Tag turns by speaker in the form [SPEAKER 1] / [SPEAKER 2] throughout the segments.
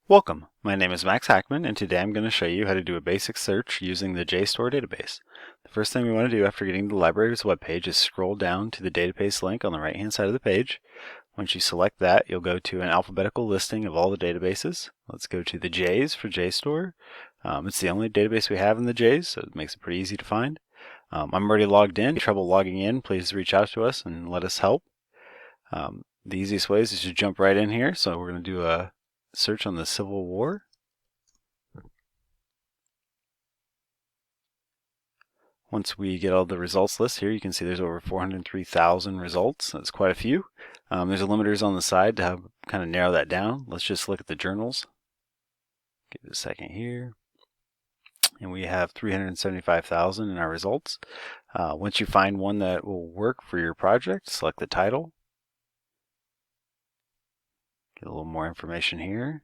[SPEAKER 1] Welcome, my name is Max Hackman, and today I'm going to show you how to do a basic search using the JSTOR database. The first thing we want to do after getting to the library's webpage is scroll down to the database link on the right hand side of the page. Once you select that, you'll go to an alphabetical listing of all the databases. Let's go to the J's for JSTOR. It's the only database we have in the J's, so it makes it pretty easy to find. I'm already logged in. If you have trouble logging in, please reach out to us and let us help. The easiest way is to jump right in here, so we're going to do a search on the Civil War. Once we get all the results list here, you can see there's over 403,000 results. That's quite a few. There's limiters on the side to help kind of narrow that down. Let's just look at the journals. Give it a second here. And we have 375,000 in our results. Once you find one that will work for your project, select the title. Get a little more information here.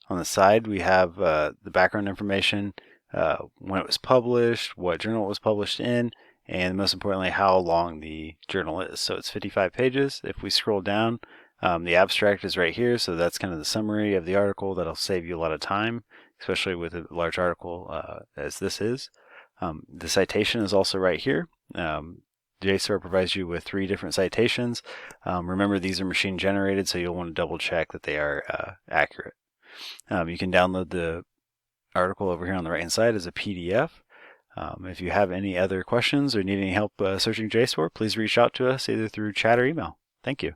[SPEAKER 1] On the side, we have the background information, when it was published, what journal it was published in, and most importantly, how long the journal is. So it's 55 pages. If we scroll down, the abstract is right here, so that's kind of the summary of the article. That'll save you a lot of time, especially with a large article as this is. The citation is also right here. JSTOR provides you with 3 different citations. Remember, these are machine generated, so you'll want to double check that they are accurate. You can download the article over here on the right hand side as a PDF. If you have any other questions or need any help searching JSTOR, please reach out to us either through chat or email. Thank you.